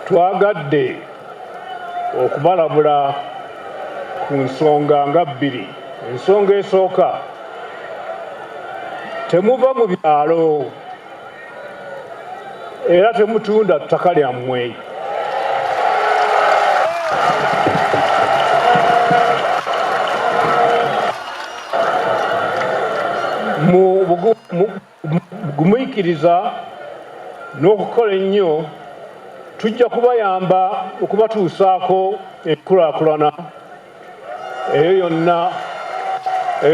Twagadde okubalabula ku nsonga nga bbiri. Ensonga esooka, temuva mu byalo era temutunda ttaka lyammwe. Gumuikiriza n'okukola ennyo tujja kubayamba okubatuusaako enkulaakulana eyo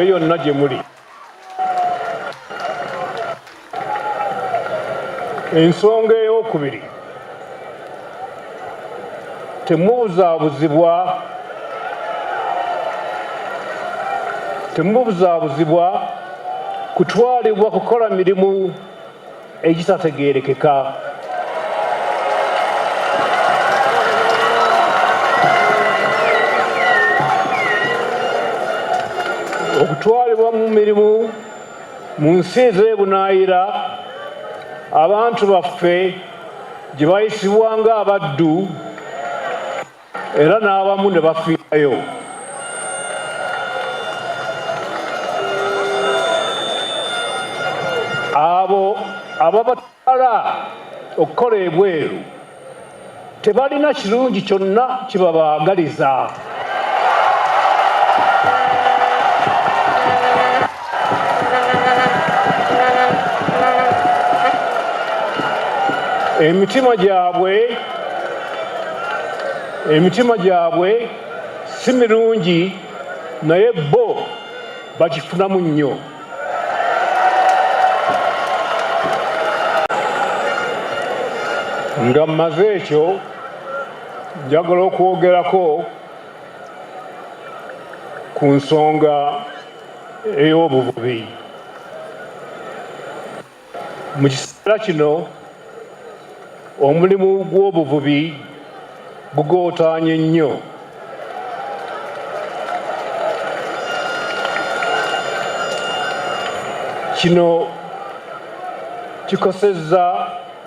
yonna gye muli. Ensonga ey'okubiri, temubuzaabuzibwa kutwalibwa kukola mirimu egitategeerekeka. Okutwalibwa mu mirimu mu nsi ez'ebunaayira abantu baffe gye bayisibwa ng'abaddu era n'abamu ne bafiirayo. Abo ababatwala okukola ebweru tebalina kirungi kyonna kibabaagaliza. Emitima gyabwe si mirungi naye bo bakifunamu nnyo. Nga mmaze ekyo, njagala okwogerako ku nsonga ey'obuvubi. Mu kiseera kino omulimu gw'obuvubi gugootaanye nnyo. Kino kikosezza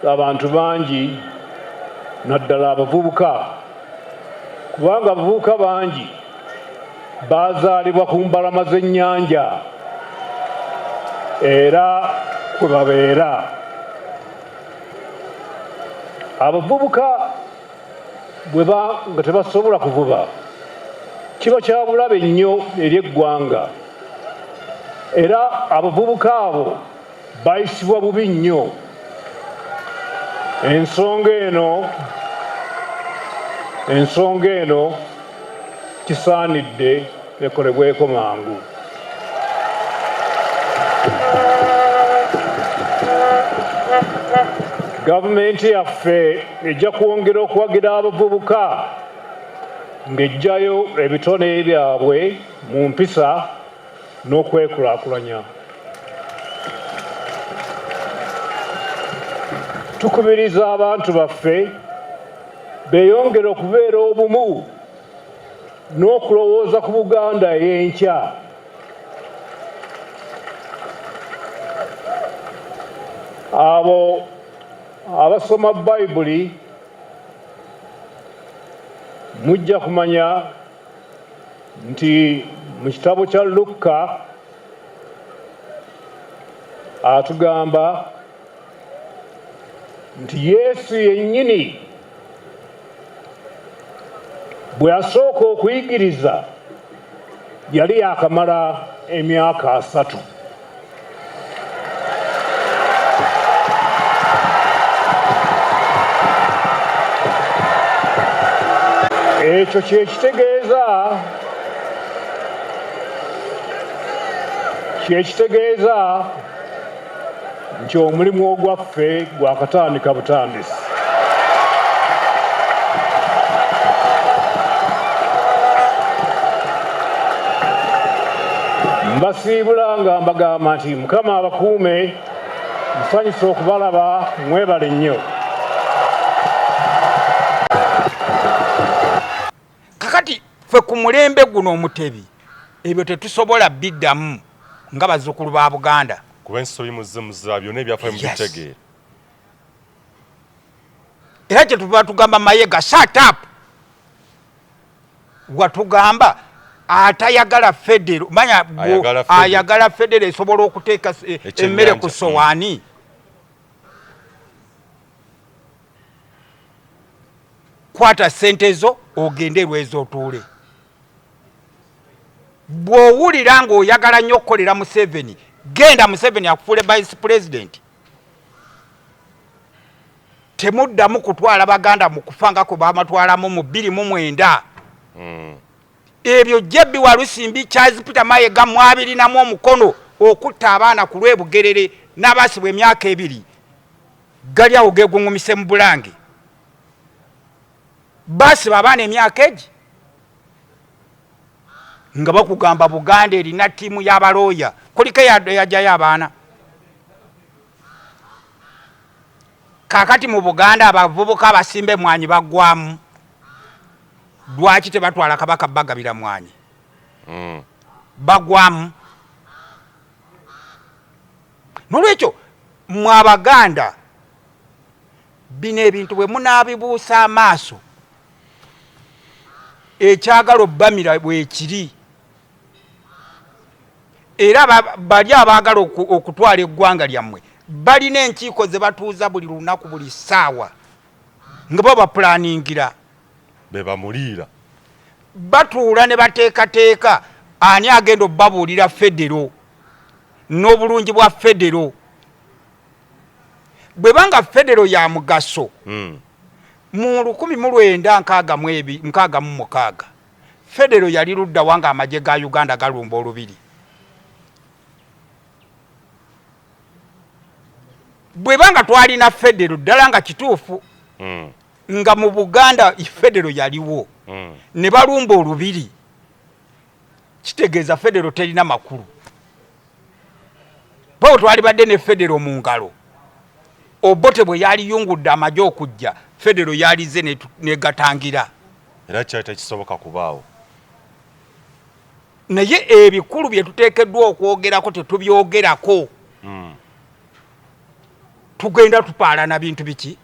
abantu bangi naddala abavubuka, kubanga abavubuka bangi baazaalibwa ku mbalama z'ennyanja era kwe babeera. Abavubuka bwe nga tebasobola kuvuba kiba kya bulabe nnyo eri eggwanga, era abavubuka abo bayisibwa bubi nnyo. Ensonga eno kisaanidde ekolebweko mangu. Gavumenti yaffe ejja kwongera okuwagira abavubuka ng'ejjayo ebitone byabwe mu mpisa n'okwekulaakulanya. Tukubiriza abantu baffe beeyongere okubeera obumu n'okulowooza ku Buganda ey'enkya. Abo abasoma Bayibuli mujja kumanya nti mu kitabo kya Lukka atugamba nti Yesu yennyini bwe yasooka okuyigiriza yali yakamala emyaka 3. Ekyo kyekitegeeza nti omulimu ogwaffe gwakatandika butandisi. Mbasiibula nga mbagamba nti Mukama abakuume, nsanyusa okubalaba, mwebale nnyo. Kakati ffe ku mulembe guno omutebi ebyo tetusobola biddamu nga bazzukulu ba Buganda. Kuba ensobi muzze byonna ebyafaayo mubitegeera. era kye tuba tugamba Mayega shut up watugamba atayagala federo manya ayagala federo esobola okuteeka emmere ku sowaani kwata sente zo ogende lwezo otuule bw'owulira ng'oyagala nnyo okukolera Museveni genda Museveni akufuule vice president temuddamu kutwala baganda mu kufangako bamatwalamu mu 2009 ebyo Jebbi Walusimbi Charles Peter Mayega mwabirinamu omukono okutta abaana ku lw'ebugerere n'abaasibwa emyaka 2 gali awo gegungumise mu Bulange basiba abaana emyaka egi nga bakugamba Buganda erina ttiimu y'abalooya kuliko yajjayo abaana kakati mu Buganda abavubuka abasimbe mwanyi baggwamu lwaki tebatwala Kabaka bagabira mwanyi baggwamu nolwekyo mwe Abaganda bino ebintu bwe munaabibuusa amaaso ekyagala obbamira bwekiri era bali abaagala okutwala eggwanga lyammwe balina enkiiko ze batuuza buli lunaku buli ssaawa nga bo bapulaningira be bamuliira batuula ne bateekateeka ani agenda obbabuulira federo n'obulungi bwa federo bwe banga federo ya mugaso mu 1966 federo yali ludda wanga amagye ga Uganda galumba olubiri bwe banga twalina federo ddala nga kituufu nga mu Buganda federo yaliwo ne balumba olubiri kitegeeza federo terina makulu bwe twali badde ne federo mu ngalo Obote bwe yali yungudde amagye okujja federo yalize ne gatangira era kyata kisoboka kubaawo naye ebikulu bye tuteekeddwa okwogerako tetubyogerako tugenda tupaalana bintu biki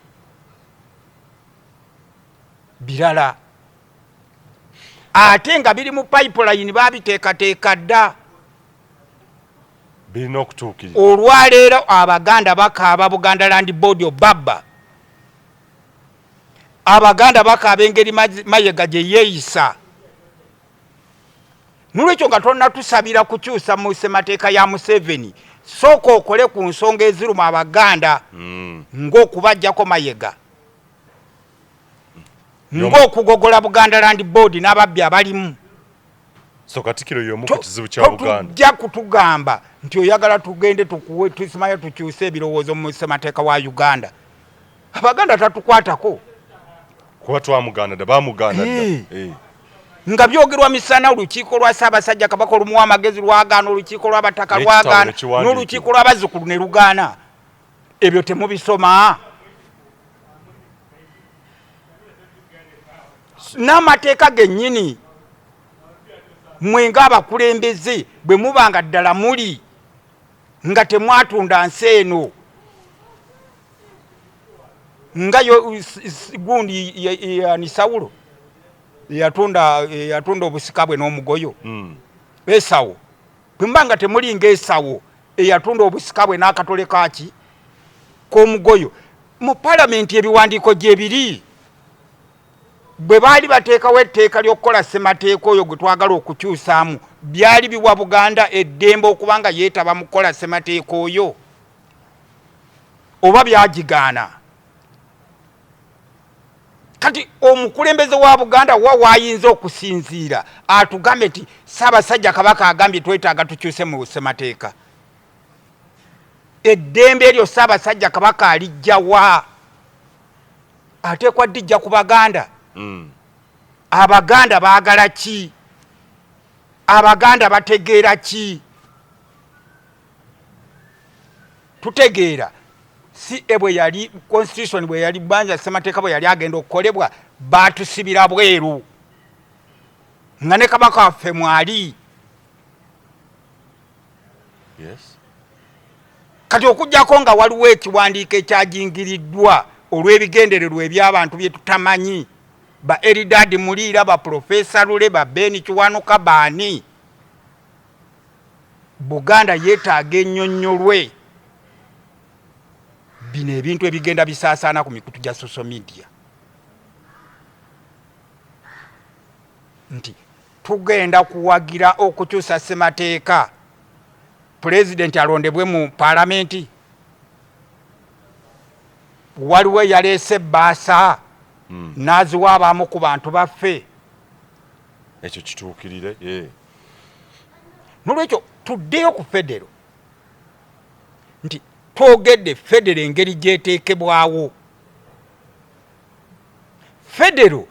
birala ate nga biri mu pipeline babiteekateeka dda birina okutuukirira olwaleero Abaganda bakaaba Buganda Land Board obabba Abaganda bakaaba engeri Mayega gye yeeyisa nolwekyo nga tonna tusabira kukyusa mu ssemateeka ya Museveni sooka okole ku nsonga eziruma Abaganda ng'okubajjako Mayega ng'okugogola Buganda Land Board n'ababbi abalimu so Katikiro y'omu ku kizibu kya Buganda tujja kutugamba nti oyagala tugende tukuwe tusimanye tukyuse ebirowoozo mu ssemateeka wa Uganda Abaganda tatukwatako kuba twamuganda dda baamuganda dda nga byogerwa misana olukiiko lwa Ssaabasajja Kabaka olumuwa amagezi lwagaana olukiiko lw'abataka lwagaana n'olukiiko lw'abazzukulu ne lugaana ebyo temubisoma n'amateeka gennyini mwe ng'abakulembeze bwe mubanga ddala muli nga temwatunda nsi eno nga gundi yani Sawulo yatunda obusika bwe n'omugoyo Esawo bwe mbanga temuli ng'Esawo eyatunda obusika bwe n'akatole kaki k'omugoyo mu palamenti ebiwandiiko gye biri bwe baali bateekawo etteeka ly'okukola ssemateeka oyo gwe twagala okukyusaamu byali biwa Buganda eddembe okubanga yeetaba mu kukola ssemateeka oyo oba byagigaana kati omukulembeze wa Buganda waayinza okusinziira atugambe nti Ssaabasajja Kabaka agambye twetaaga tukyuse mu ssemateeka eddembe eryo Ssaabasajja Kabaka alijjawa ateekwa ddijja ku Baganda Abaganda baagala ki Abaganda bategeera ki tutegeera si ebwe yali constitution bwe yali banja ssemateeka bwe yali agenda okukolebwa batusibira bweru nga ne Kabaka waffe mwali kati okujjako nga waliwo ekiwandiiko ekyajingiriddwa olw'ebigendererwa eby'abantu bye tutamanyi ba Eridad Muliira ba Professor Lule ba Ben Kiwanuka baani Buganda yeetaaga ennyonnyolwe bino ebintu ebigenda bisaasaana ku mikutu gya social media nti tugenda kuwagira okukyusa ssemateeka pulezidenti alondebwe mu paalamenti waliwo yaleese ebbaasa n'aziwa abamu ku bantu baffe ekyo kituukirire nolwekyo tuddeyo ku federo nti twogedde federo engeri gyeteekebwawo federo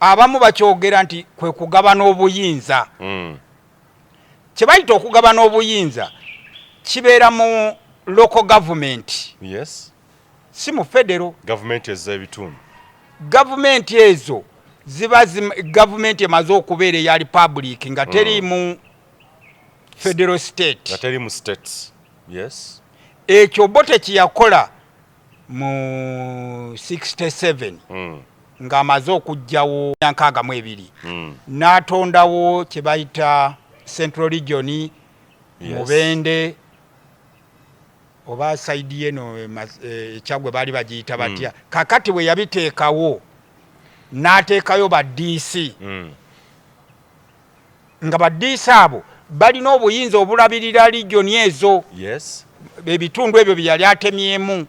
abamu bakyogera nti kwe kugabana obuyinza kye bayita okugabana obuyinza kibeera mu local government yes si mu federo government ez'ebitundu gavumenti ezo ziba gavumenti emaze okubeera eya republic nga teri mu federal state nga teri mu states yes ekyo Obote kiyakola mu 67 ng'amaze okugjawo 62 n'atondawo kye bayita central region Mubende oba saidi yeno ekyagwe baali bagiyita batya kakati bwe yabiteekawo n'ateekayo ba DC nga ba DC abo balina obuyinza obulabirira region ezo yes ebitundu ebyo bye yali atemyemu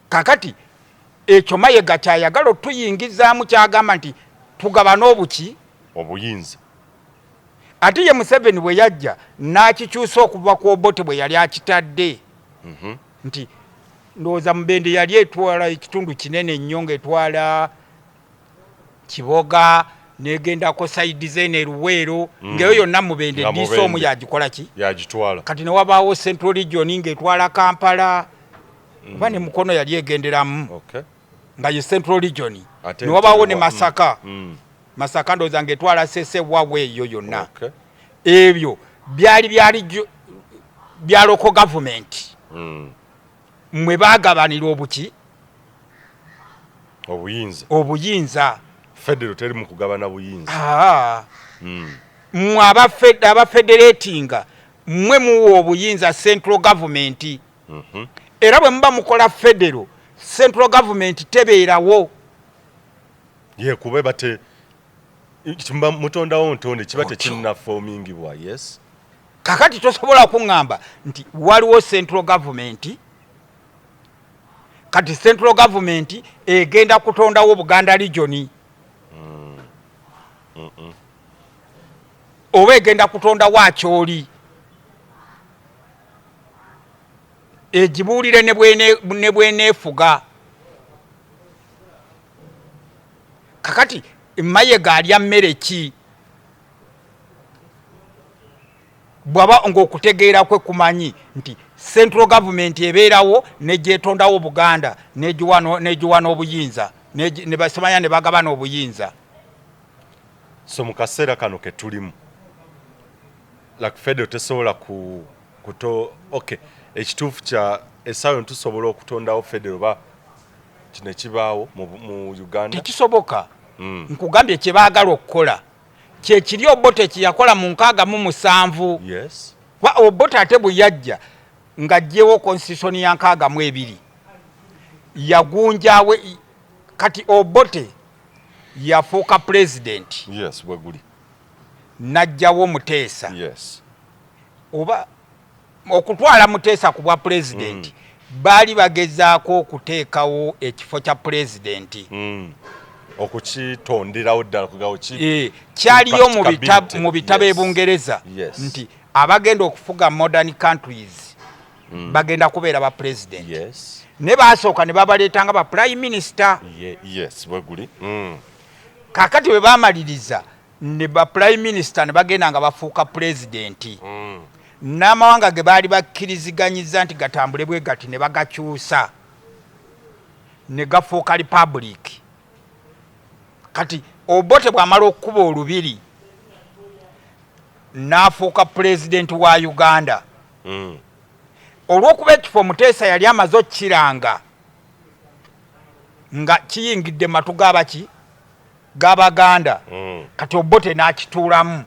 kakati ekyo Mayiga kyayagala otuyingizaamu kyagamba nti tugabana obuki obuyinza ate ye Museveni bwe yajja n'akikyusa okuva ku Obote bwe yali akitadde nti ndowooza Mubende yali etwala ekitundu kinene nnyo ng'etwala Kiboga negendako saidi zene Luweero ng'eyo yonna Mubende diso omu yagikola ki yagitwala kati ne wabaawo Central Region ng'etwala Kampala oba ne Mukono yali egenderamu nga ye Central Region ne wabaawo ne Masaka Masaka ndowooza ng'etwala Sesebwawe eyo yonna ebyo byali bya local government mwe baagabanira obuki obuyinza federo teri mu kugabana buyinza mwe abafederatinga mwe muwa obuyinza central government era bwe muba mukola federo central government tebeerawo kube bate kimba mutondawo ntonde kiba tekinna formingibwa yes kakati tosobola kuŋŋamba nti waliwo central government kati central government egenda kutondawo Buganda region oba egenda kutondawo Akyoli egibuulire ne bweneefuga kakati Mayiga alya mmere ki bwaba ng'okutegeera kwe kumanyi nti central government ebeerawo negyetondawo Buganda negiwa n'obuyinza ne basemanya ne bagabana obuyinza so mu kaseera kano ke tulimu like federo tesobola ekituufu kya essaawa tusobola okutondawo federo ba kino ekibaawo mu Uganda tekisoboka nkugambye kye baagala okukola kyekiri Obote kyeyakola mu 67 yes Obote ate bwe yajja ng'aggyewo constitution ya 62 yagunjawe kati Obote yafuuka president yes bweguli najjawo Muteesa yes oba okutwala Muteesa ku bwa president baali bagezaako okuteekawo ekifo kya president okukitonderawo ddala kugawo kyaliyo mu bitabo ebungereza nti abagenda okufuga modern countries bagenda kubeera ba president yes ne baasooka ne babaleetanga ba prime minister yes bweguli kakati bwe baamaliriza ne ba prime minister ne bagenda nga bafuuka president n'amawanga ge baali bakkiriziganyiza nti gatambule bwe gati ne bagakyusa ne gafuuka republic kati Obote bw'amala okukuba olubiri n'afuuka president wa Uganda olw'okuba ekifo Muteesa yali amaze okkiranga nga kiyingidde matu g'abaki g'Abaganda kati Obote n'akituulamu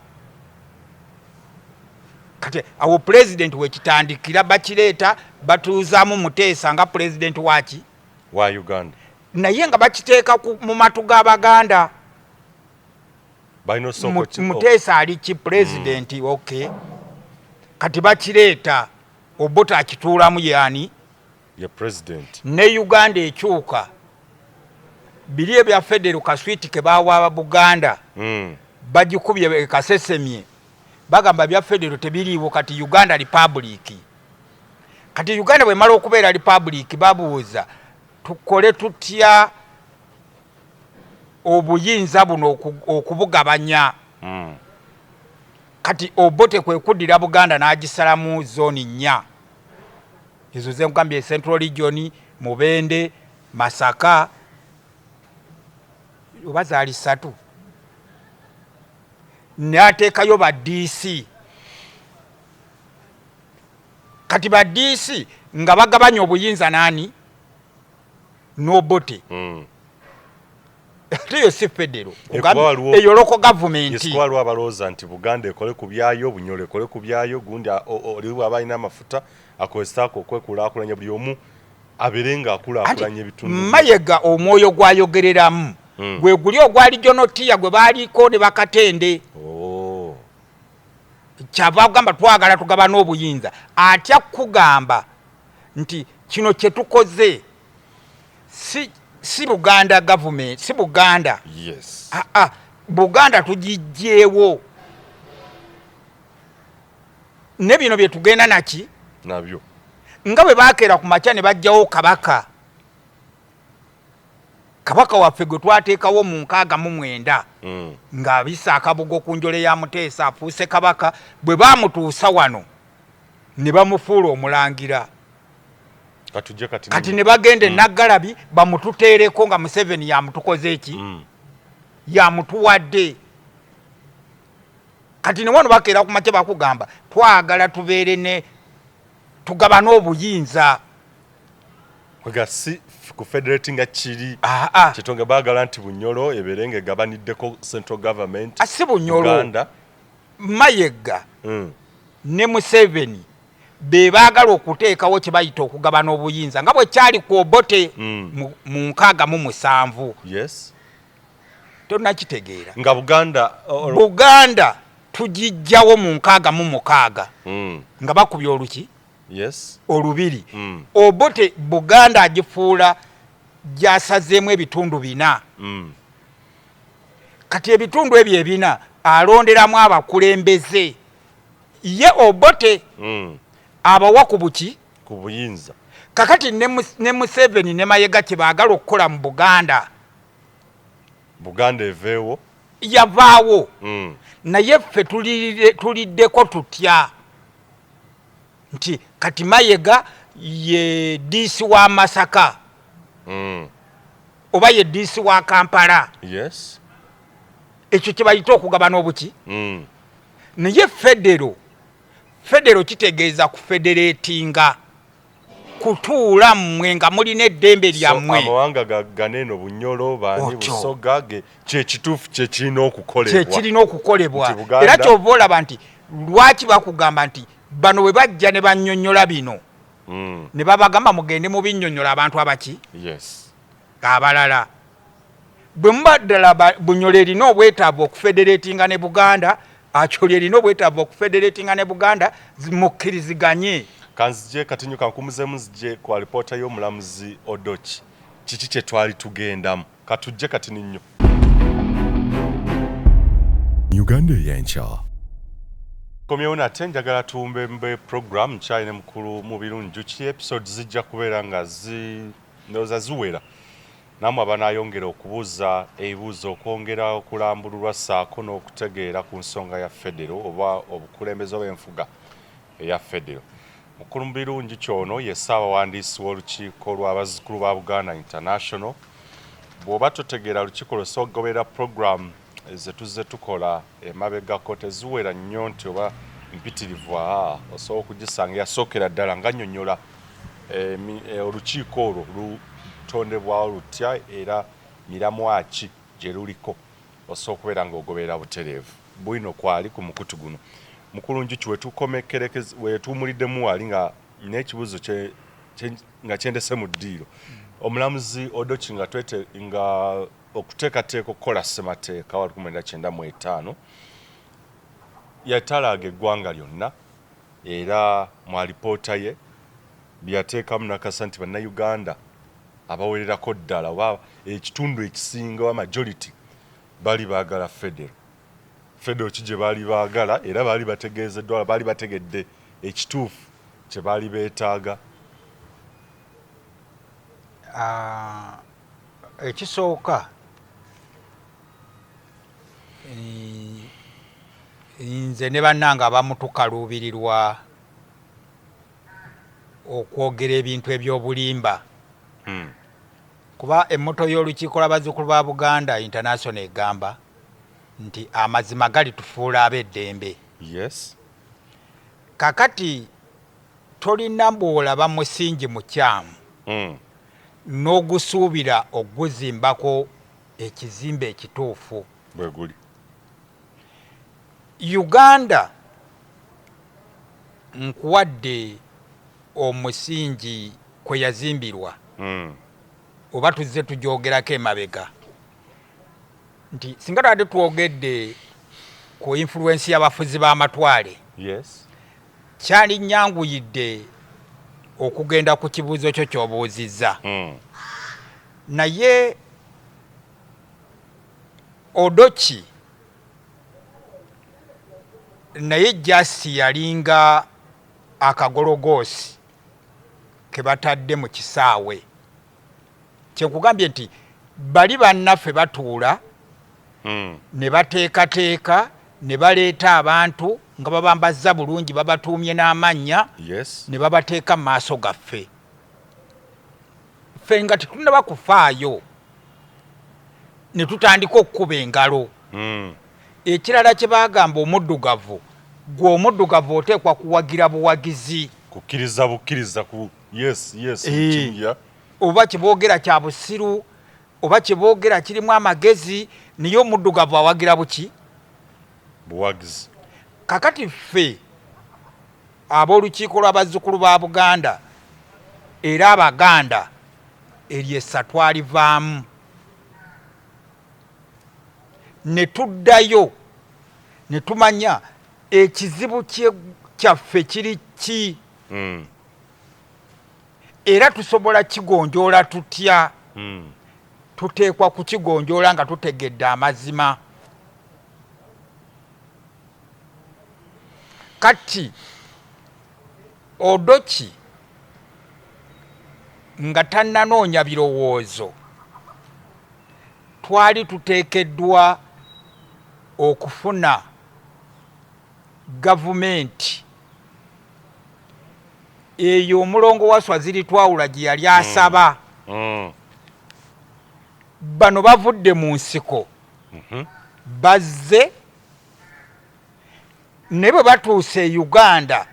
kati awo pulezidenti wekitandikira bakireeta batuuzaamu Muteesa nga pulezidenti waki wa Uganda naye nga bakiteeka mu matu g'Abaganda Muteesa ali ki pulezidenti okay kati bakireeta Obote akituulamu yani ye president ne Uganda ekyuka biri ebya federal kaswiti ke bawa Buganda bagikubye kasesemye bagamba bya federal tebiriiwo kati Uganda republic kati Uganda bwe mala okubeera republic babuuza tukole tutya obuyinza buno okubugabanya kati Obote kwe kuddira Buganda n'agisalamu zone 4 ezo zengambye Central Region Mubende Masaka obazaali 3 n'ateekayo ba DC kati ba DC nga bagabanya obuyinza nani n'Obote tiyo si federal eyo local government yeskwalwa abalooza nti Buganda ekole ku byayo Bunyoro ekole ku byayo gundi oliwo abalina amafuta akozesako okwekulaakulanya buli omu aberenga akulaakulanya ebitundu Mayega omwoyo gwayogereramu gwe guli ogwali Jonotia gwe baaliko ne bakatende kyava kugamba twagala tugaba n'obuyinza atya kugamba nti kino kye tukoze si Buganda government si Buganda yes Buganda tugijjeewo ne bino bye tugenda naki nabyo nga bwe bakeera ku makya ne bajjawo kabaka waffe gwe twateekawo mu 69 ng'abisa akabugo ku njole ya Muteesa afuuse kabaka bwe baamutuusa wano ne bamufuula omulangira kati ne bagenda Naggalabi bamututeereko nga Museveni yamutukoze eki yamutuwadde kati ne wano bakeera ku makya bakugamba twagala tubeere ne tugaba n'obuyinza kwegasi ku federating chiri kitonga bagala nti Bunyoro eberenge gabaniddeko central government asi Bunyoro Mayega ne Museveni be baagala okuteekawo kye bayita okugabana obuyinza nga bwe kyali ku Obote mu 67 yes tonakitegeera nga Buganda tugijjawo mu 66 nga bakubye oluki yes olubiri Obote Buganda agifuula gyasazeemu ebitundu 4 kati ebitundu ebyo 4 alonderamu abakulembeze ye Obote abawa ku buki ku buyinza kakati ne Museveni ne Mayega kye baagala okukola mu Buganda eveewo yavaawo naye ffe tuliddeko tutya nti kati Mayega ye DC wa Masaka oba ye DC wa Kampala yes ekyo kye bayita okugabana obuki naye federo kitegeeza ku federatinga kutuula mmwe nga mulina eddembe lyammwe amawanga ganeeno Bunyoro bani Busoga kyekituufu kyekirina okukolebwa era kyova olaba nti lwaki bakugamba nti bano bwe bajja ne bannyonnyola bino ne babagamba mugende mu binnyonnyola abantu abaki yes abalala bwe mubaddala Bunyoro erina obwetaavu okufederatinga ne Buganda Acholi erina obwetaavu okufederatinga ne Buganda mukkiriziganye kanzije katinyo kankumuzemu zije kwa reporter y'omulamuzi Odochi kiki kye twali tugendamu katujje kati nnyo Uganda y'enkya komyewo nate njagala tumbe program kyali ne mukulu mu birungi ki episode zijja kubeera nga ndowooza ziwera namwe abanayongera okubuuza ebibuuzo okwongera okulambululwa ssaako n'okutegeera ku nsonga ya federo oba obukulembeze bw'enfuga eya federo mukulu mu birungi kyono ye ssaabawandiisi w'olukiiko lw'abazzukulu ba Buganda International bw'oba totegeera olukiiko lw'osogoberera program ze tuzze tukola emabegako teziwera nnyo nti oba mpitirivu osobola okugisanga yasookera ddala nga nnyonnyola olukiiko olwo lutondebwawo lutya era miramwa ki gye luliko osobola okubeera ng'ogoberera butereevu. Bwino kwali ku mukutu guno. Mukulu Njuki wetuwumuliddemu wali nga n'ekibuuzo nga kyendese mu ddiiro. Omulamuzi Odochi nga okuteekateeka okukola ssemateeka wa 1995 yatalaaga eggwanga lyonna era mu alipoota ye byateekamu nakasa nti bannayuganda abawererako ddala oba ekitundu ekisinga wa majority bali baagala federo ki gye baali baagala era baali bategeezeddwa baali bategedde ekituufu kye baali beetaaga. Ekisooka nze ne bannanga abamu tukaluubirirwa okwogera ebintu eby'obulimba kuba emmoto y'olukiiko lw'abazzukulu ba Buganda International egamba nti amazima gali tufuula ab'eddembe. Yes. Kakati tolina bw'olaba musingi mukyamu n'ogusuubira oguzimbako ekizimbe ekituufu. Bwe guli. Uganda nkuwadde omusingi kwe yazimbirwa oba tuzze tujoogerako emabega nti singa twadde twogedde ku influensi y'abafuzi b'amatwale. Yes. Kyali nnyanguyidde okugenda ku kibuuzo kyo ky'obuuzizza. Naye Odochi naye jasi yalinga akagologoosi ke batadde mu kisaawe. Kyekugambye nti bali bannaffe batuula ne bateekateeka ne baleeta abantu nga babambazza bulungi babatuumye n'amannya. Yes. Ne babateeka mu maaso gaffe. Ffe nga tetunnaba kufaayo ne tutandika okukuba engalo. Ekirala kye baagamba omuddugavu gwe omuddugavu oteekwa kuwagira buwagizi kukkiriza bukkiriza ku yes oba kiboogera kya busiru oba kiboogera kirimu amagezi naye omuddugavu awagira buki buwagizi. Kakati ffe ab'olukiiko lw'abazzukulu ba Buganda era Abaganda eryessa twalivaamu ne tuddayo ne tumanya ekizibu kyaffe kiri ki era tusobola kigonjoola tutya. Tuteekwa kukigonjoola nga tutegedde amazima. Kati Odochi nga tannanoonya birowoozo twali tuteekeddwa okufuna gavumenti eyo omulongo wa Swaziri twawula gye yali asaba. Bano bavudde mu nsiko bazze ne bwe batuuse e Uganda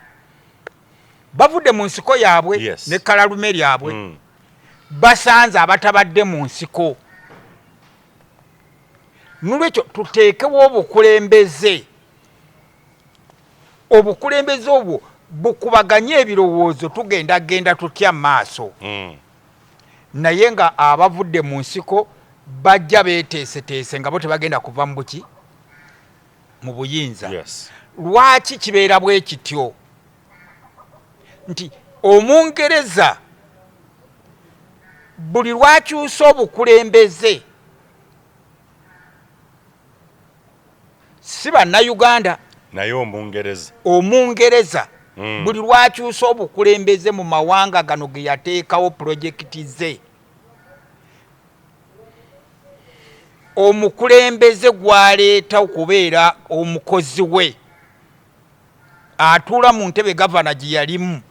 bavudde mu nsiko yaabwe ne kalalume lyabwe basanze abatabadde mu nsiko. Nolwekyo tuteekewo obukulembeze obwo bukubaganye ebirowoozo tugendagenda tutya maaso. Naye nga abavudde mu nsiko bajja beeteeseteese nga bo tebagenda kuva mu buki mu buyinza. Lwaki kibeera bwe kityo? Nti Omungereza buli lwakyusa obukulembeze si bannayuganda naye Omungereza buli lwakyusa obukulembeze mu mawanga gano ge yateekawo pulojekiti ze omukulembeze gwaleeta okubeera omukozi we atuula mu ntebe gavana gye yalimu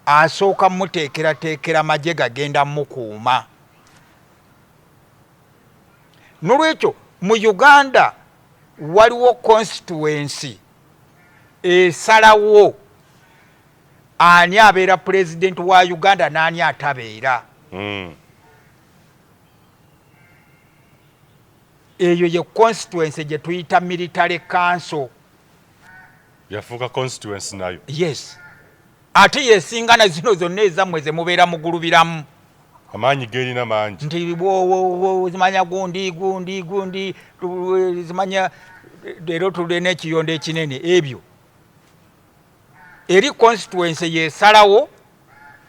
asooka muteekerateekera magye gagenda mukuuma. Nolwekyo mu Uganda waliwo constituency esalawo ani abeera president wa Uganda n'ani atabeera. Eyo ye constituency gye tuyita military council. Yafuuka constituency nayo. Yes. Ate yesingana zino zonna ezammwe ze mubeera mugulubiramu. Amaanyi gerina mangi. Nti zimanya gundi zimanya leero tulina ekiyondo ekinene ebyo. Eri constituency yesalawo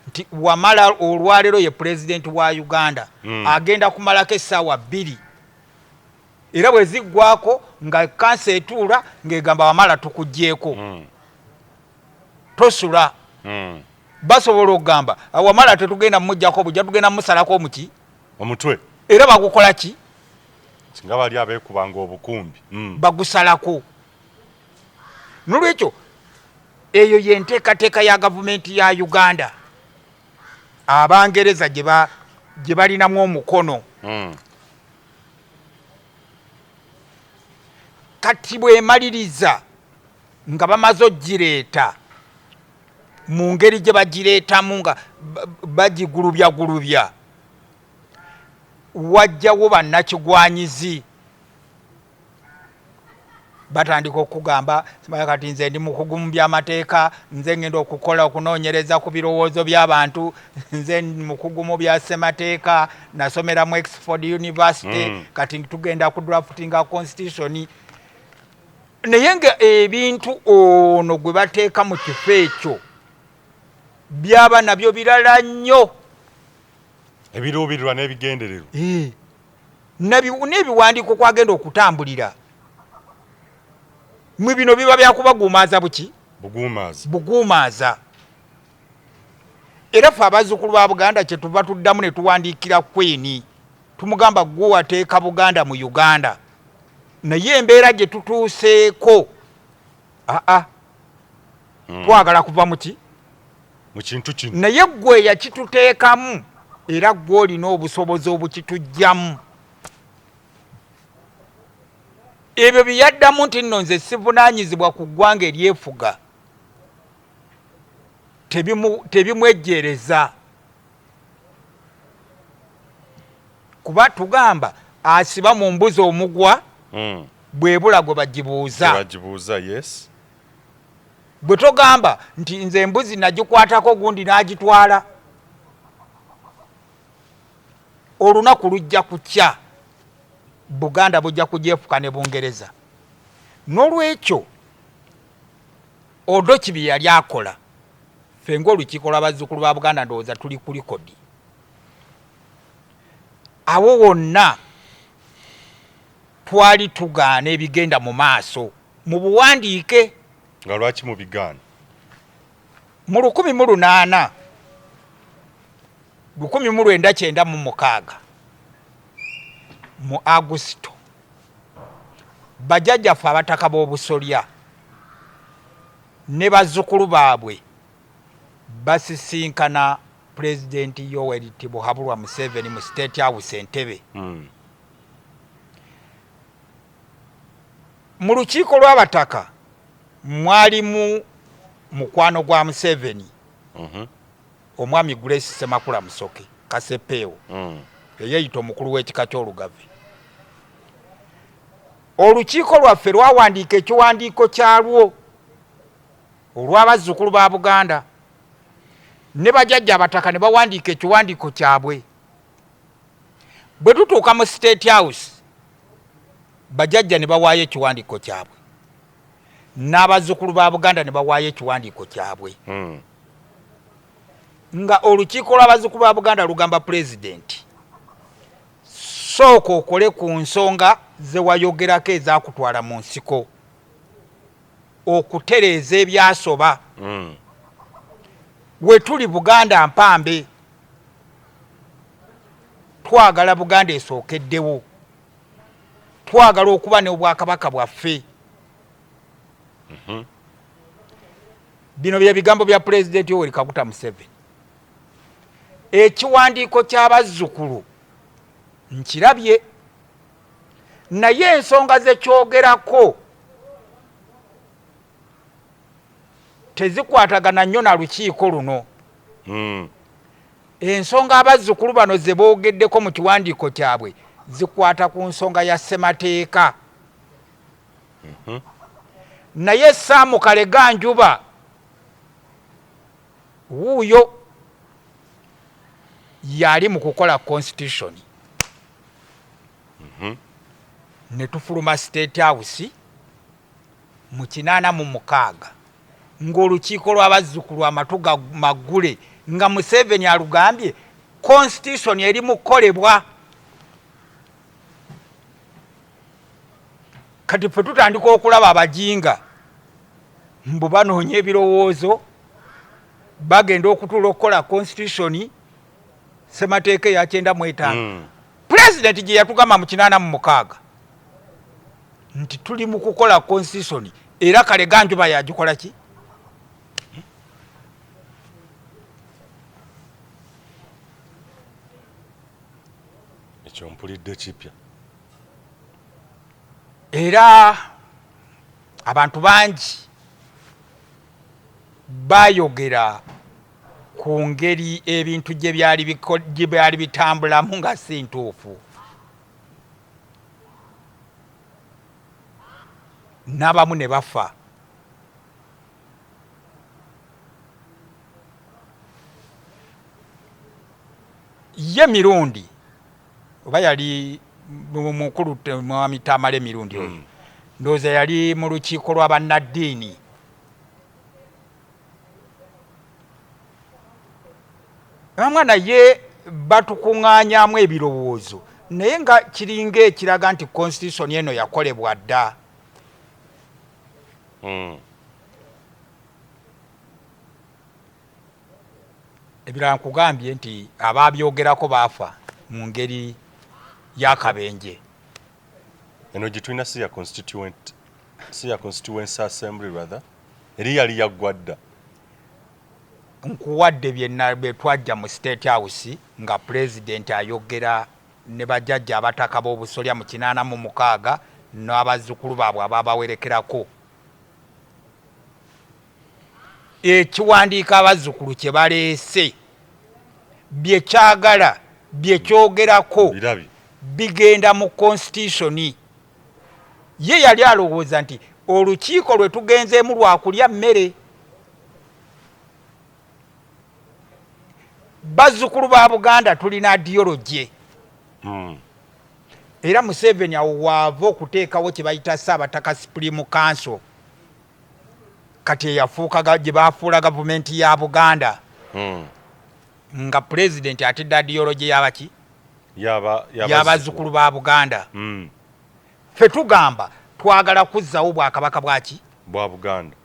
nti Wamala olwaleero ye president wa Uganda agenda kumalako essaawa 2 era bwe ziggwako nga kansa etuula ng'egamba Wamala tukuggyeko tosula basobola okugamba Wamala tetugenda mumuggyako bujja tugenda musalako omuki omutwe era bagukola ki singa bali abeekubanga obukumbi bagusalako. Nolwekyo eyo yenteekateeka ya gavumenti ya Uganda Abangereza gye balinamu omukono. Kati bwemaliriza nga bamaze ogireeta mu ngeri gye bagireetamu nga bagigulubyagulubya wajjawo bannakigwanyizi batandika okugamba simanya kati nze ndi mukugu mu by'amateeka nze ngenda okunoonyereza ku birowoozo by'abantu nze mukugu mu bya ssemateeka nasomera mu Oxford University kati tugenda ku draftinga constitution. Naye nga ebintu ono gwe bateeka mu kifo ekyo byaba nabyo birala nnyo ebiruubirirwa n'ebigendererwa n'ebiwandiiko kwagenda okutambulira mu bino biba byakubaguumaaza buki buguumaaza. Era ffe abazzukulu ba Buganda kye tuva tuddamu ne tuwandiikira Queen tumugamba gwe wateeka Buganda mu Uganda naye embeera gye tutuuseeko twagala kuva muki mu kintu kino naye gwe yakituteekamu era gwe olina obusobozi obukitujjamu. Ebyo byaddamu nti nno nze sivunaanyizibwa ku ggwanga eryefuga tebimwejjereza kuba tugamba asiba mu mbuzi omugwa bwebula gwe bagibuuza. Yes. Bwe togamba nti nze embuzi nagikwatako gundi n'agitwala olunaku lujja kukya Buganda bujja kugyefuka ne Bungereza. N'olwekyo odo kibi yali akola ffe ng'olukiiko lw'abazzukulu ba Buganda ndowooza tuli ku likodi awo wonna twali tugaana ebigenda mu maaso mu buwandiike. Nga lwaki mu bigaana? Mu 1996 mu Agusito bajjajjaffe abataka b'obusolya ne bazzukulu baabwe basisinkana Pulezidenti Yoweri Tibuhaburwa Museveni mu State House Entebbe. Mu lukiiko lw'abataka mwalimu mukwano gwa Museveni omwami Grace Semakula Musoke Kasepeewo eyayita omukulu w'ekika ky'Olugave. Olukiiko lwaffe lwawandiika ekiwandiiko kyalwo olw'abazzukulu ba Buganda ne bajjajja abataka ne bawandiika ekiwandiiko kyabwe. Bwe tutuuka mu State House bajjajja ne bawaayo ekiwandiiko kyabwe n'abazzukulu ba Buganda ne bawaayo ekiwandiiko kyabwe nga olukiiko lw'abazzukulu ba Buganda lugamba Pulezidenti sooka okole ku nsonga ze wayogerako ezakutwala mu nsiko okutereeza ebyasoba we tuli Buganda mpambe twagala Buganda esookeddewo twagala okuba n'obwakabaka bwaffe. Bino bye bigambo bya Pulezidenti Yoweri Kaguta Museveni. Ekiwandiiko ky'abazzukulu nkirabye naye ensonga ze kyogerako tezikwatagana nnyo na lukiiko luno. Ensonga abazzukulu bano ze boogeddeko mu kiwandiiko kyabwe zikwata ku nsonga ya ssemateeka. Naye Sam Kaleganjuba wuuyo yali mu kukola constitution. Ne tufuluma State House mu 86 ng'olukiiko lw'abazzukulu amatuga maggule nga Museveni alugambye constitution eri mu kukolebwa. Kati ffe tutandika okulaba abajinga mbu banoonya ebirowoozo bagenda okutuula okukola constitution ssemateeka eya 95. Pulezidenti gye yatugamba mu 86 nti tuli mu kukola constitution era Kaleganjuba yagikola ki? Ekyo mpulidde kipya. Era abantu bangi bayogera ku ngeri ebintu gye byali bitambulamu nga si ntuufu. N'abamu ne bafa. Ye mirundi oba yali mukulu mwami Tamale mirundi oyo ndowooza yali mu lukiiko lw'abannaddiini. Omwana ye batukuŋŋaanyaamu ebirowoozo naye nga kiringa ekiraga nti constitution eno yakolebwa dda. Ebirala nkugambye nti abaabyogerako baafa mu ngeri y'akabenje. Eno gye tulina si ya constituency assembly rather eri yali yaggwa dda. Nkuwadde bye twajja mu State House nga President ayogera ne bajjajja abataka b'obusolya mu 86 n'abazzukulu baabwe ababawerekerako. Ekiwandiika abazzukulu kye baleese bye kyagala bye kyogerako bigenda mu constitution. Ye yali alowooza nti olukiiko lwe tugenzeemu lwakulya mmere. Bazzukulu ba Buganda tulina ideology. Era Museveni awo waava okuteekawo kye bayita Ssaabataka Supreme Council. Kati eyafuuka gye baafuula gavumenti ya Buganda. Nga President atidde ideology y'abaki? Y'abazzukulu ba Buganda. Ffe tugamba twagala kuzzawo bwakabaka bwaki? Bwa Buganda.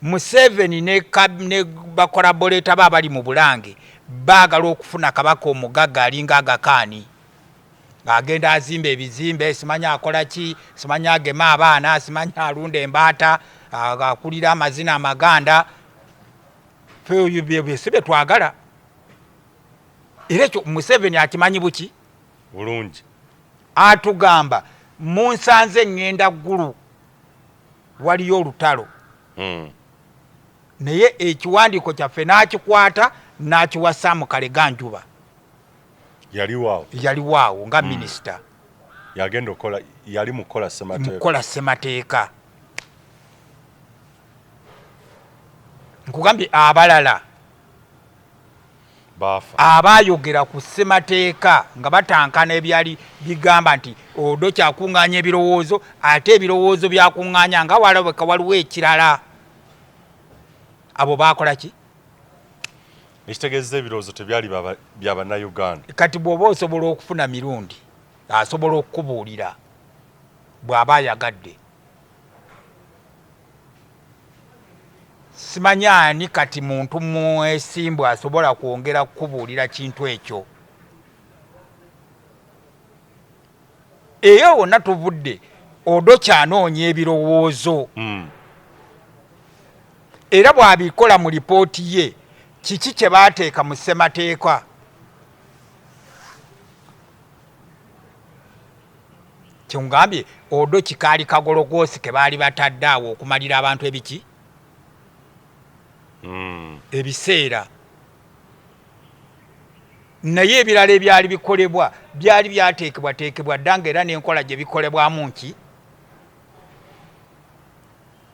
Museveni ne bakolaboleta babali mu Bulange baagala okufuna kabaka omugagga alinga Agakaani. Agenda azimba ebizimbe, simanya akola ki, simanya agema abaana, simanya alunda embaata, akulira amazina amaganda. Ffe oyo bye twagala. Era ekyo Museveni akimanyi buki? Bulungi. Atugamba munsanze ngenda ggulu waliyo olutalo. Naye ekiwandiiko kyaffe n'akikwata n'akiwa Sam Kaleganjuba. Yali waawo nga minisita. Yagenda okola yali mukola ssemateeka. Mukola ssemateeka. Nkugambye abalala baafa. Abaayogera ku ssemateeka nga batankana ebyali bigamba nti odo kyakuŋŋaanya ebirowoozo ate ebirowoozo byakuŋŋaanya nga walabeka waliwo ekirala. Abo baakola ki? Ekitegeeza ebirowoozo tebyali bya bannayuganda. Kati bw'oba osobola okufuna mirundi asobola okukubuulira bw'aba ayagadde. Simanya ani kati muntu mwesimbu asobola kwongera kukubuulira kintu ekyo. Eyo wonna tuvudde odo kyanoonya ebirowoozo. Era bw'abikola mu lipooti ye kiki kye baateeka mu ssemateeka? Kyongambye odo kikaali kagologoosi ke baali batadde awo okumalira abantu ebiki? ebiseera naye ebirala ebyali bikolebwa byali byateekebwateekebwa ddanga era n'enkola gye bikolebwamu nki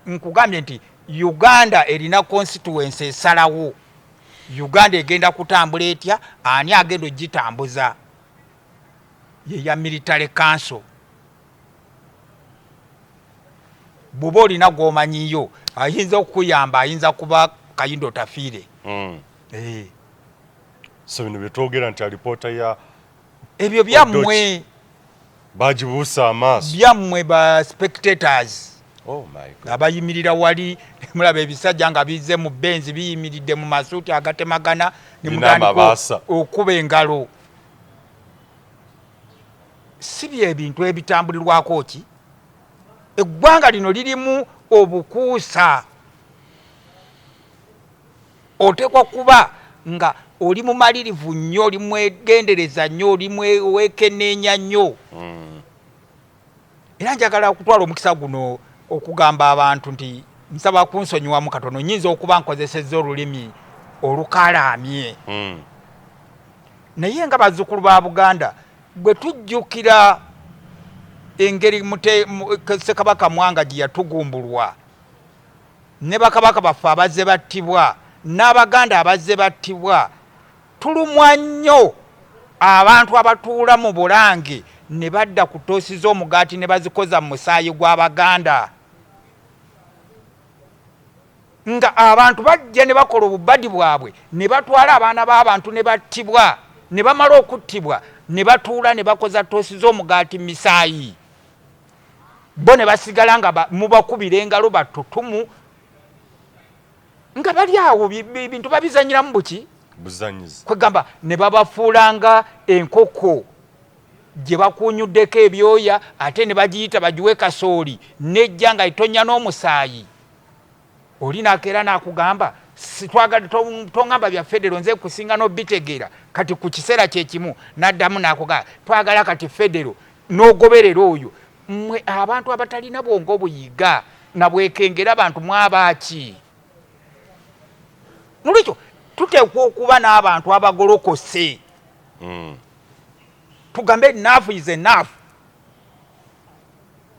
nkugambye nti Uganda erina constituency esalawo Uganda egenda kutambula etya ani agenda ogitambuza ye ya military council bw'oba olina gw'omanyiyo ayinza okukuyamba ayinza kuba kayindo tafiire so bino byetwogera nti alipoota ya ebyo byammwe bagibuusa amaaso byammwe ba spectators Oh my God. abayimirira wali mulaba ebisajja nga bizze mu benzi biyimiridde mu masuuti agatemagana ne mutandika okuba engalo si byebintu ebitambulirwako ki eggwanga lino lirimu obukuusa otekwa kuba nga oli mumalirivu nnyo oli mwegendereza nnyo oli weekenneenya nnyo era njagala okutwala omukisa guno okugamba abantu nti nsaba kunsonyiwamu katono nyinza okuba nkozesezza olulimi olukalaamye naye nga bazzukulu ba Buganda bwe tujjukira engeri Ssekabaka Mwanga gye yatugumbulwa ne bakabaka baffe abazze battibwa n'Abaganda abazze battibwa tulumwa nnyo abantu abatuula mu Bulange ne badda ku ttoosi z'omugaati ne bazikoza mu musaayi gw'Abaganda nga abantu bajja ne bakola obubadi bwabwe ne batwala abaana b'abantu ne battibwa ne bamala okuttibwa ne batuula ne bakoza ttoosi z'omugaati mu misaayi bo ne basigala nga mubakubira engalo batutumu nga bali awo bintu babizanyiramu buki buzanyizi kwegamba ne babafuulanga enkoko gye bakunyuddeko ebyoya ate ne bagiyita bagiwe kasooli nejja nga itonya n'omusaayi oli nakeera nakugamba twagala tongamba bya federo nze kusinga n'obitegeera kati ku kiseera kyekimu naddamu nakugamba twagala kati federo n'ogoberera oyo mmwe abantu abatalina bwongo buyiga nabwekengera abantu mwabaki nolwekyo tuteekwa okuba n'abantu abagolokose tugambe enough is enough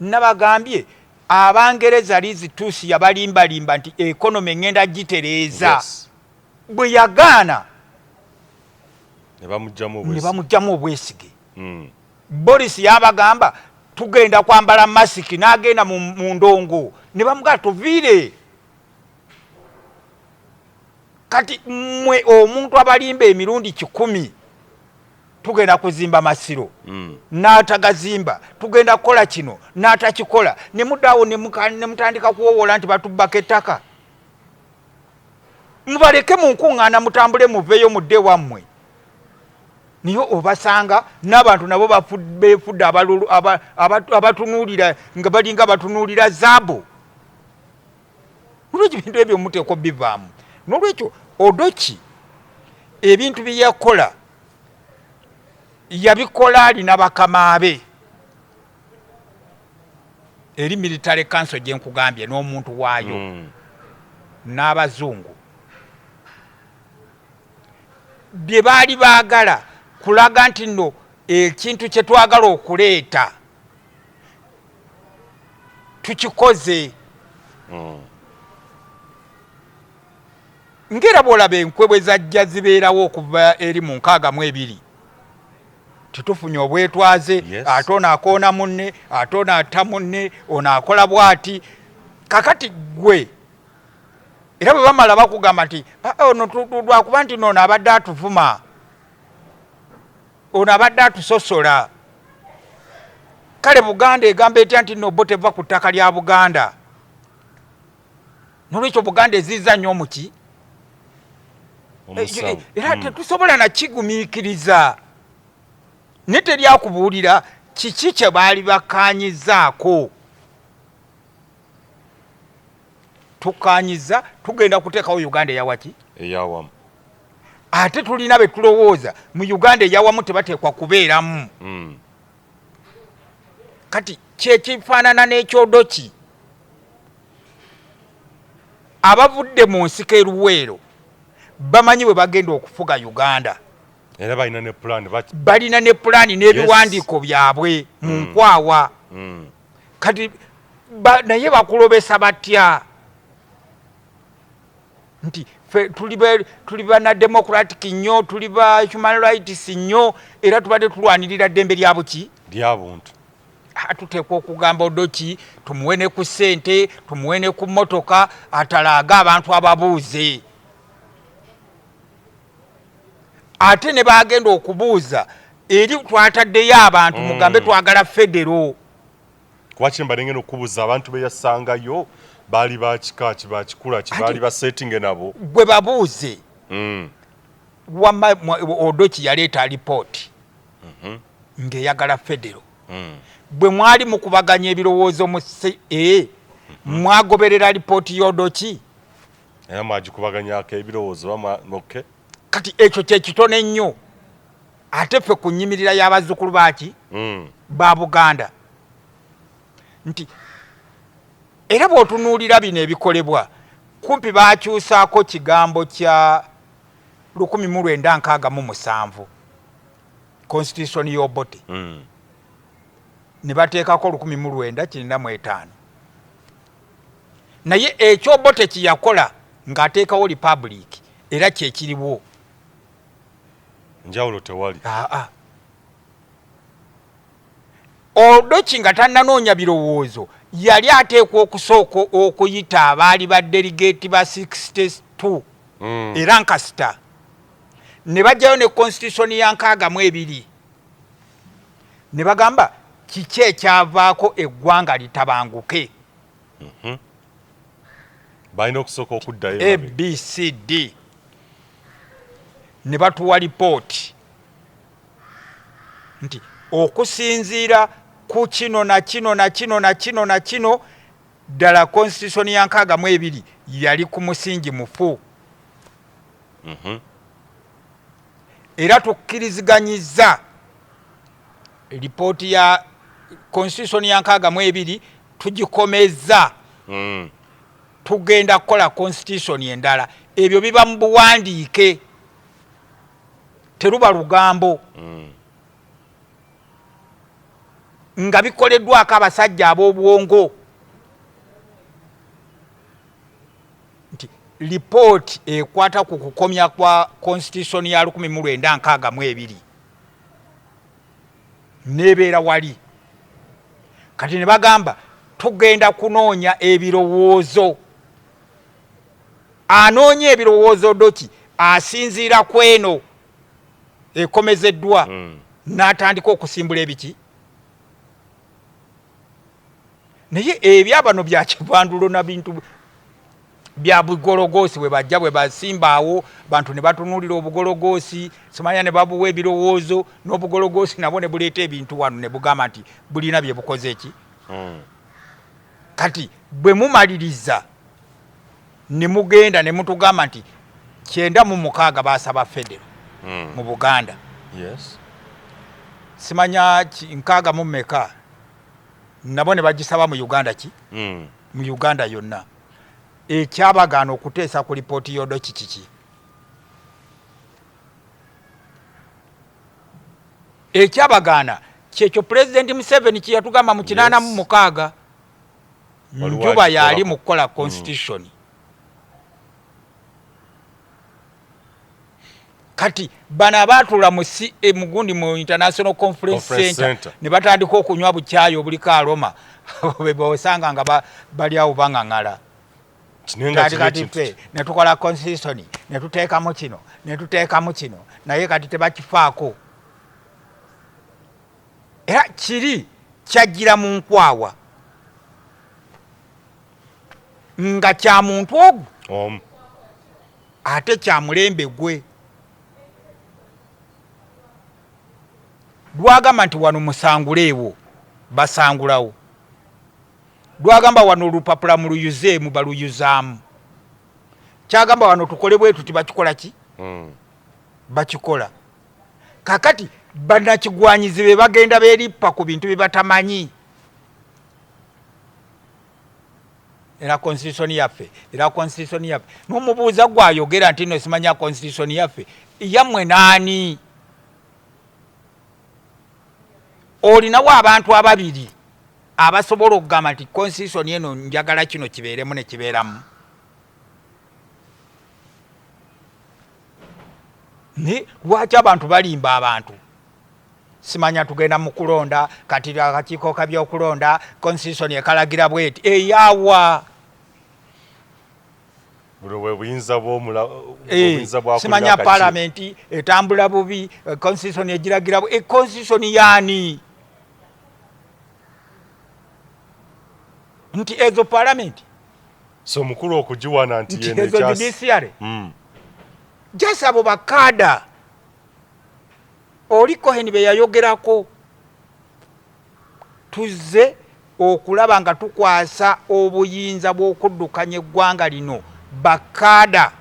nabagambye Abangereza Liz Truss yabalimbalimba nti economy engenda gitereeza bwe yagaana ne bamugjamu obwesige Boris yabagamba tugenda kwambala masiki n'agenda mu ndongo ne bamugamba tuviire kati mmwe omuntu abalimba emirundi 100 tugenda kuzimba masiro n'atagazimba tugenda kukola kino n'atakikola ne muddawo ne mutandika kuwowola nti batubbako ettaka mubaleke mu nkuŋŋaana mutambule muveeyo mudde wammwe niyo obasanga n'abantu nabo beefudde abatunuulira nga balinga batunuulira zaabu nolwekyo ebintu ebyo muteekwa bivaamu nolwekyo Odoki ebintu bye yakola yabikola alina bakama be eri military council gye nkugambye n'omuntu waayo n'abazungu bye baali baagala kulaga nti nno ekintu kye twagala okuleeta tukikoze ngera bw'olaba enkwebwe zajja zibeerawo okuva eri mu 62 titufunye obwetwaze ate ono akoona munne ate ono atta munne ono akola bw'ati kakati gwe era bwe bamala bakugamba nti ono lwakuba nti noono abadde atuvuma ono abadde atusosola kale Buganda egamba etya nti nno bo teva ku ttaka lya Buganda nolwekyo Buganda eziiza nnyo muki era tetusobola nakigumiikiriza ne teryakubuulira kiki kye baali bakaanyizaako tukaanyiza tugenda kuteekawo Uganda eyawaki eyawamu ate tulina be tulowooza mu Uganda eyawamu tebateekwa kubeeramu kati kyekifaanana n'ekyodoki abavudde mu nsiko eruweero bamanyi bwe bagenda okufuga Uganda. Era balina ne pulaani n'ebiwandiiko byabwe mu nkwawa. Kati naye bakulobesa batya nti tuli bana democratic nnyo, tuli ba human rights nnyo, era tubadde tulwanirira ddembe lya buki lyabuntu. Tuteekwa okugamba Odoki tumuwe ne ku ssente, tumuwe ne ku mmotoka, atalaaga abantu ababuuze. Ate ne bagenda okubuuza eri twataddeyo abantu mugambe twagala federo. Kwaki mbalengera okubuuza abantu beyasangayo baali bakika ki bakikula ki baali ba setting nabo bwe babuuze. Odoki yaleeta report ng'eyagala federo. Bwe mwali mukubaganya ebirowoozo mu mwagoberera lipooti y'Odoki era mwagikubaganyako ebirowoozo okay. Kati ekyo kyekitone nnyo ate ffe ku nnyimirira y'abazzukulu baki ba Buganda nti era bw'otunuulira bino ebikolebwa kumpi baakyusaako kigambo kya 1967 constitution y'Obote ne bateekako 1995 naye ekyo Obote kiyakola ng'ateekawo republic era kyekiriwo. Njawulo tewali. Odoki nga tannanoonya birowoozo yali ateekwa okusooka okuyita abaali ba delegate ba 62 era nkasita ne bajjayo ne constitution ya 62 ne bagamba kiki ekyavaako eggwanga litabanguke. Balina okusooka okuddayo ABCD ne batuwa lipooti nti okusinziira ku kino na kino na kino na kino na kino ddala constitution ya 62 yali ku musingi mufu. Era tukkiriziganyiza lipooti ya constitution ya 62 tugikomeza. Tugenda kukola constitution endala. Ebyo biba mu buwandiike teruba lugambo. Nga bikoleddwako abasajja ab'obwongo nti lipooti ekwata ku kukomya kwa constitution ya 1962 nebeera wali. Kati ne bagamba tugenda kunoonya ebirowoozo. Anoonya ebirowoozo Odoki asinziira ku eno ekomezeddwa n'atandika okusimbula ebiki. Naye ebyabano bya kivandulo na bintu bya bugologoosi bwe bajja bwe basimbaawo bantu ne batunuulira obugologoosi simanya ne babuwa ebirowoozo n'obugologoosi nabo ne buleeta ebintu wano ne bugamba nti bulina bye bukoze eki. Kati bwe mumaliriza ne mugenda ne mutugamba nti 96 baasaba federo mu Buganda. Simanya 6 nabo ne bagisaba mu Uganda ki? Mu Uganda yonna. Ekyabagaana okuteesa ku lipooti y'Odoki kiki? Ekyabagaana kyekyo President Museveni kye yatugamba mu 86 njuba yali mu kukola constitution. Kati bana abaatula mugundi mu International Conference Center ne batandika okunywa bukyayi obuliko aroma bosanga nga bali awo bangangala. Ne tukola constitution ne tuteekamu kino ne tuteekamu kino naye kati tebakifaako. Era kiri kyajjira mu nkwawa nga kya muntu ogwo ate kya mulembe gwe. Lwagamba nti wano musanguleewo basangulawo. Lwagamba wano olupapula mu luyuzeemu baluyuzaamu. Kyagamba wano tukole bwetu tibakikola ki? Bakikola. Kakati bannakigwanyizi be bagenda beerippa ku bintu bye batamanyi. era constitution yaffe era constitution yaffe n'omubuuza gwayogera nti no simanya constitution yaffe yammwe naani olinawo abantu ababiri abasobola okugamba nti constitution eno njagala kino kibeeremu ne kibeeramu lwaki abantu balimba abantu simanya tugenda mu kulonda kati akakiiko kabyokulonda constitution ekalagira bweti eyawa simanya palamenti etambula bubi constitution egiragira constitution yani nti ezo palamenti so mukulu okujiwana nti yene ezo judiciary jasa abo bakada oliko heni be yayogerako tuzze okulaba nga tukwasa obuyinza bw'okuddukanya eggwanga lino bakada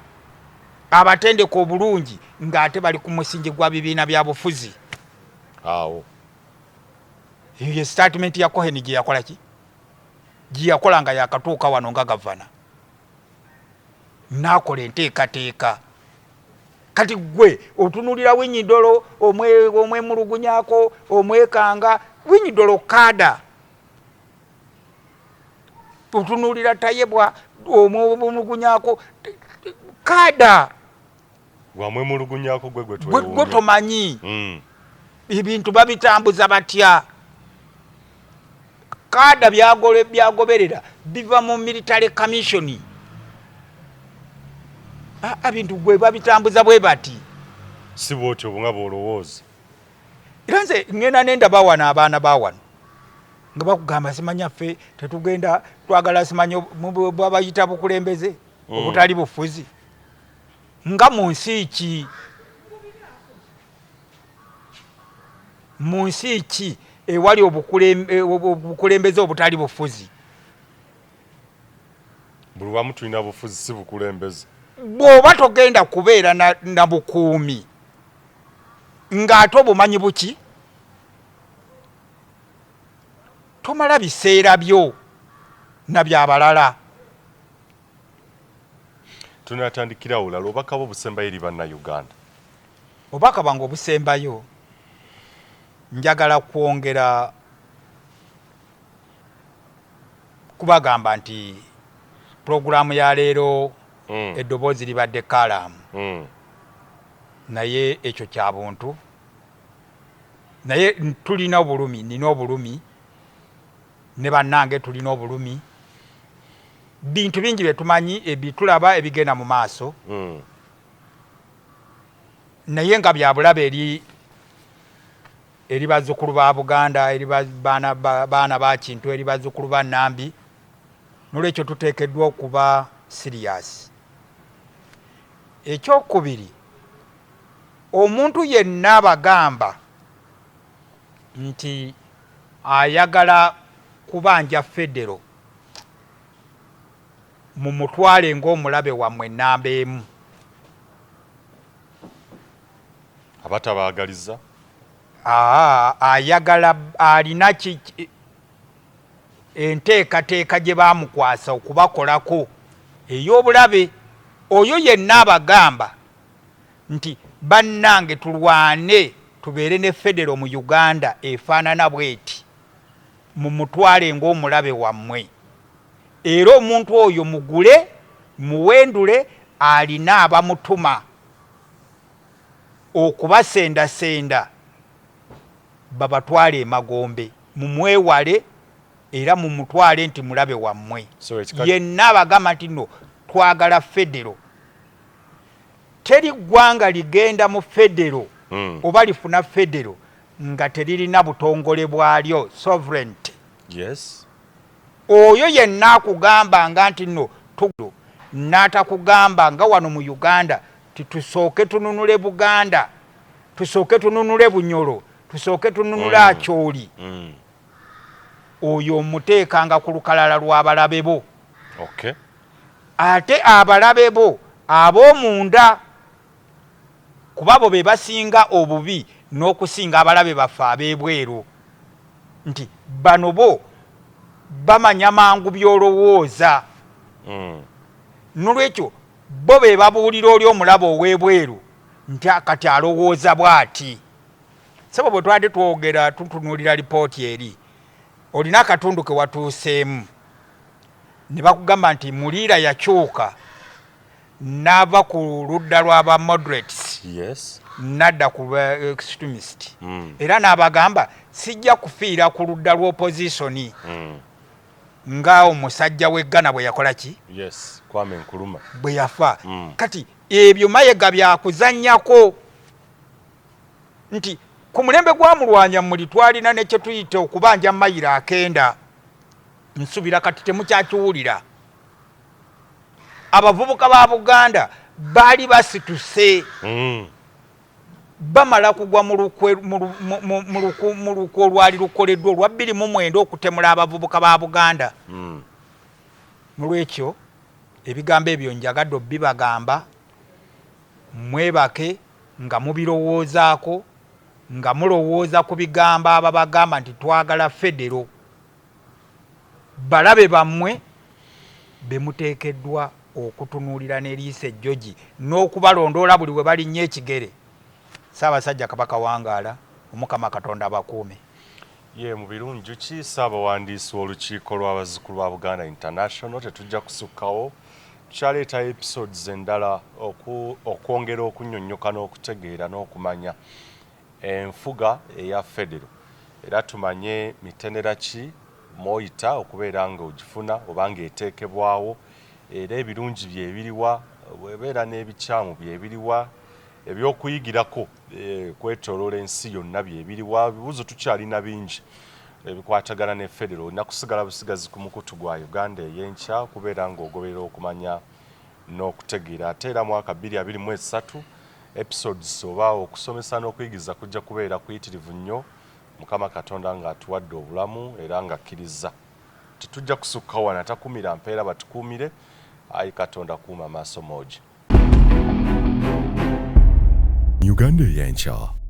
abatendeka obulungi ng'ate bali ku musingi gwa bibiina bya bufuzi awo ye statement ya Cohen gye yakola ki gye yakola nga yakatuuka wano nga gavana n'akola enteekateeka kati gwe otunulira Winyidolo omwemulugunyako omwekanga Winyidolo kada otunulira Tayebwa omwemulugunyako kada wamwemulugunyako gwe tomanyi ebintu babitambuza batya kada byagoberera biva mu military commission abintu gwe babitambuza bwe bati si bwotyo bunga bolowooza era nze ngenda nenda bawana abaana bawana nga bakugamba simanya ffe tetugenda twagala simanya bwabayita bukulembeze obutali bufuzi nga mu nsi ki ewali obukulembeze obutali bufuzi buli wamu tulina bufuzi si bukulembeze bw'oba togenda kubeera na bukuumi ng'ate obumanyi buki tomala biseera byo na byabalala tunatandikira olala obaka bwo busembayo eri bannayuganda obubaka bwange obusembayo njagala kwongera kubagamba nti puroguramu ya leero eddoboozi libadde kalaamu naye ekyo kya buntu naye tulina obulumi nina obulumi ne bannange tulina obulumi bintu bingi byetumanyi ebitulaba ebigenda mu maaso naye nga byabulabe eri bazzukulu ba Buganda eri baana ba Kintu eri bazzukulu ba Nambi nolwekyo tuteekeddwa okuba serious. Ekyokubiri omuntu yenna abagamba nti ayagala kubanja federo mu mutwale ng'omulabe wammwe nnamba emu abatabaagaliza ayagala alina enteekateeka gye baamukwasa okubakolako ey'obulabe oyo yenna abagamba nti bannange tulwane tubeere ne federo mu Uganda efaanana bweti mu mutwale ng'omulabe wammwe era omuntu oyo mugule muwendule alina abamutuma okubasendasenda babatwale emagombe mumwewale era mumutwale nti mulabe wammwe yenna abagamba nti no twagala federo teri ggwanga ligenda mu federo oba lifuna federo nga teririna butongole bwalyo sovereignty. Yes. Oyo yenna akugamba nga nti no tugo n'atakugamba nga wano mu Uganda tusooke tununule Buganda tusooke tununule Bunyoro tusooke tununule Acholi oyo omuteekanga ku lukalala lw'abalabe bo. Okay. Ate abalabe bo ab'omunda kuba bo be basinga obubi n'okusinga abalabe baffe ab'ebweru nti bano bo bamanya mangu by'olowooza nolwekyo bo be babuulira oli omulaba ow'ebweru nti kati alowooza bw'ati. Sebo bwe twali twogera tutunuulira lipooti eri olina akatundu ke watuuseemu ne bakugamba nti muliira yakyuka n'ava ku ludda lw'aba moderates n'adda ku ba extremist era n'abagamba sijja kufiira ku ludda lw'opposition nga omusajja w'eggana bwe yakola ki Kwame Nkrumah bwe yafa. Kati ebyo Mayiga byakuzannyako nti ku mulembe gwa mulwanya muli twalina ne kye tuyita okubanja mayiro akenda. Nsubira kati temukyakiwulira. Abavubuka ba Buganda baali basituse bamala kugwa mu lukwe olwali lukoleddwa olwa 2009 okutemula abavubuka ba Buganda. Mulwekyo ebigambo ebyo njagadde bibagamba mwebake nga mubirowoozaako nga mulowooza ku bigambo ababagamba nti twagala federo balabe bammwe be muteekeddwa okutunuulira n'eriisa ejjogi n'okubalondoola buli we balinnya ekigere. Ssaabasajja Kabaka wangaala Omukama Katonda abakuume. Mu birungi ki Ssaabawandiisi w'olukiiko lw'abazzukulu ba Buganda International tetujja kusukkawo tukyaleeta episodes endala okwongera okunnyonnyoka n'okutegeera n'okumanya enfuga eya federo era tumanye mitendera ki moyita okubeera nga ogifuna oba ng'eteekebwawo era ebirungi byebiriwa webeera n'ebikyamu byebiriwa ebyokuyigirako kwetooloola ensi yonna byebiriwa. Bibuuzo tukyalina bingi ebikwatagana ne federo. Olina kusigala busigazi ku mukutu gwa Uganda ey'enkya okubeera ng'ogoberera okumanya n'okutegeera. Ate era mwaka 2023 episodes oba okusomesa n'okuyigiza kujja kubeera kuyitirivu nnyo. Mukama Katonda ng'atuwadde obulamu era ng'akkiriza tetujja kusukkawo wano atakumira mpeera batukuumire. Ayi Katonda kuuma maaso moogi. Uganda y'enkya.